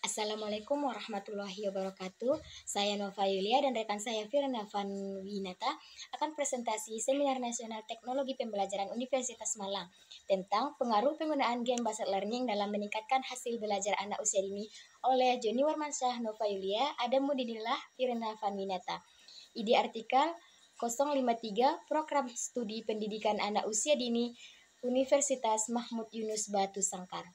Assalamualaikum warahmatullahi wabarakatuh. Saya Nova Yulia dan rekan saya Firna Winata akan presentasi Seminar Nasional Teknologi Pembelajaran Universitas Malang tentang pengaruh penggunaan game-based learning dalam meningkatkan hasil belajar anak usia dini oleh Joni Warmansyah, Nova Yulia, Adam Mudinillah, Firna Winata. Ide artikel 053 Program Studi Pendidikan Anak Usia Dini Universitas Mahmud Yunus Batu Sangkar.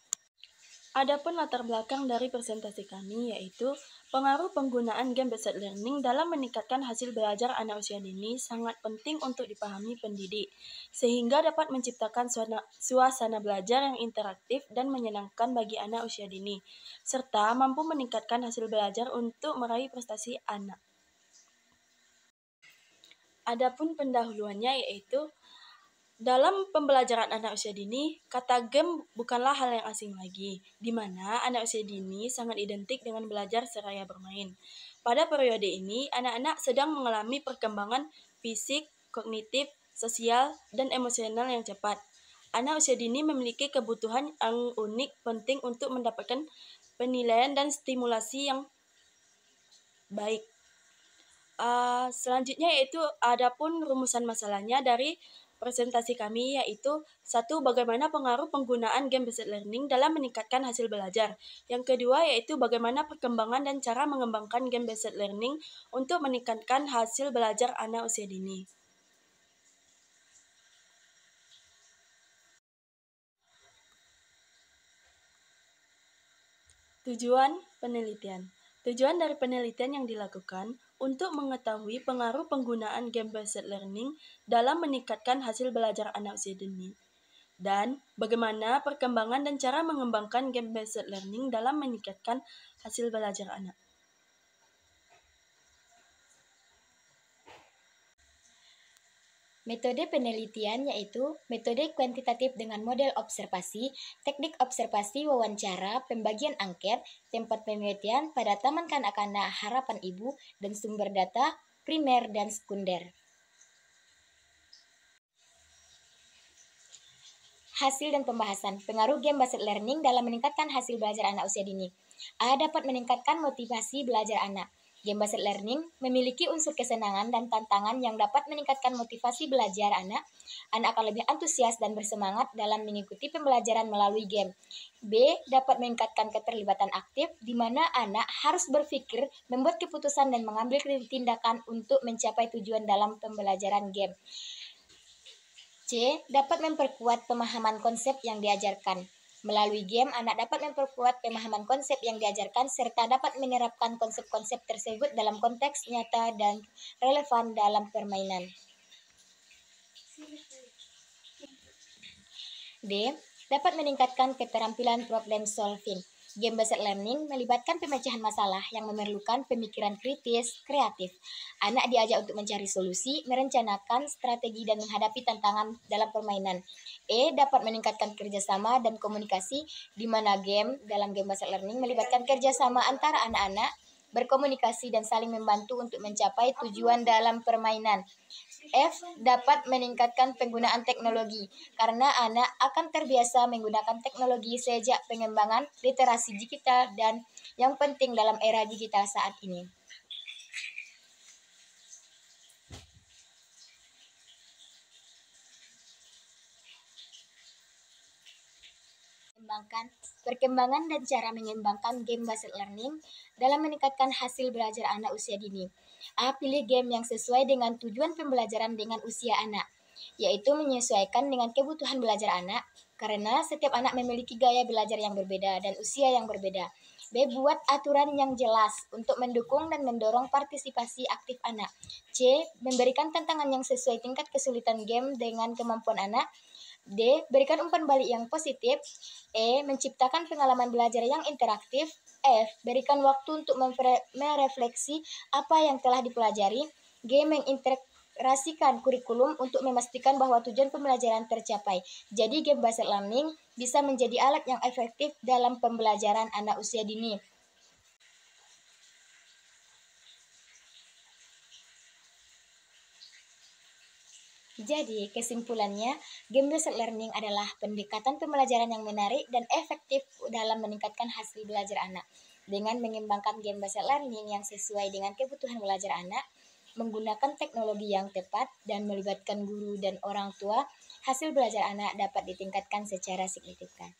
Adapun latar belakang dari presentasi kami yaitu pengaruh penggunaan game-based learning dalam meningkatkan hasil belajar anak usia dini sangat penting untuk dipahami pendidik, sehingga dapat menciptakan suasana belajar yang interaktif dan menyenangkan bagi anak usia dini, serta mampu meningkatkan hasil belajar untuk meraih prestasi anak. Adapun pendahuluannya yaitu dalam pembelajaran anak usia dini, kata game bukanlah hal yang asing lagi, di mana anak usia dini sangat identik dengan belajar seraya bermain. Pada periode ini, anak-anak sedang mengalami perkembangan fisik, kognitif, sosial, dan emosional yang cepat. Anak usia dini memiliki kebutuhan yang unik penting untuk mendapatkan penilaian dan stimulasi yang baik. Selanjutnya yaitu adapun rumusan masalahnya dari presentasi kami yaitu 1. Bagaimana pengaruh penggunaan game-based learning dalam meningkatkan hasil belajar. Yang kedua yaitu bagaimana perkembangan dan cara mengembangkan game-based learning untuk meningkatkan hasil belajar anak usia dini. Tujuan penelitian. Tujuan dari penelitian yang dilakukan untuk mengetahui pengaruh penggunaan game-based learning dalam meningkatkan hasil belajar anak usia dini, dan bagaimana perkembangan dan cara mengembangkan game-based learning dalam meningkatkan hasil belajar anak. Metode penelitian yaitu metode kuantitatif dengan model observasi, teknik observasi wawancara, pembagian angket, tempat penelitian pada taman kanak-kanak harapan ibu, dan sumber data primer dan sekunder. Hasil dan pembahasan pengaruh game-based learning dalam meningkatkan hasil belajar anak usia dini. A. Dapat meningkatkan motivasi belajar anak. Game-based learning memiliki unsur kesenangan dan tantangan yang dapat meningkatkan motivasi belajar anak. Anak akan lebih antusias dan bersemangat dalam mengikuti pembelajaran melalui game. B. Dapat meningkatkan keterlibatan aktif, di mana anak harus berpikir, membuat keputusan, dan mengambil tindakan untuk mencapai tujuan dalam pembelajaran game. C. Dapat memperkuat pemahaman konsep yang diajarkan. Melalui game, anak dapat memperkuat pemahaman konsep yang diajarkan serta dapat menerapkan konsep-konsep tersebut dalam konteks nyata dan relevan dalam permainan. D. Dapat meningkatkan keterampilan problem solving. Game-based learning melibatkan pemecahan masalah yang memerlukan pemikiran kritis, kreatif. Anak diajak untuk mencari solusi, merencanakan strategi, dan menghadapi tantangan dalam permainan. E. Dapat meningkatkan kerjasama dan komunikasi, di mana game dalam game-based learning melibatkan kerjasama antara anak-anak, berkomunikasi, dan saling membantu untuk mencapai tujuan dalam permainan. F. Dapat meningkatkan penggunaan teknologi, karena anak akan terbiasa menggunakan teknologi sejak pengembangan literasi digital dan yang penting dalam era digital saat ini. Perkembangan dan cara mengembangkan game-based learning dalam meningkatkan hasil belajar anak usia dini. A. Pilih game yang sesuai dengan tujuan pembelajaran dengan usia anak, yaitu menyesuaikan dengan kebutuhan belajar anak, karena setiap anak memiliki gaya belajar yang berbeda dan usia yang berbeda. B. Buat aturan yang jelas untuk mendukung dan mendorong partisipasi aktif anak. C. Memberikan tantangan yang sesuai tingkat kesulitan game dengan kemampuan anak. D. Berikan umpan balik yang positif. E. Menciptakan pengalaman belajar yang interaktif. F. Berikan waktu untuk merefleksi apa yang telah dipelajari. G. Mengintegrasikan kurikulum untuk memastikan bahwa tujuan pembelajaran tercapai. Jadi game-based learning bisa menjadi alat yang efektif dalam pembelajaran anak usia dini. Jadi, kesimpulannya, game-based learning adalah pendekatan pembelajaran yang menarik dan efektif dalam meningkatkan hasil belajar anak. Dengan mengembangkan game based learning yang sesuai dengan kebutuhan belajar anak, menggunakan teknologi yang tepat, dan melibatkan guru dan orang tua, hasil belajar anak dapat ditingkatkan secara signifikan.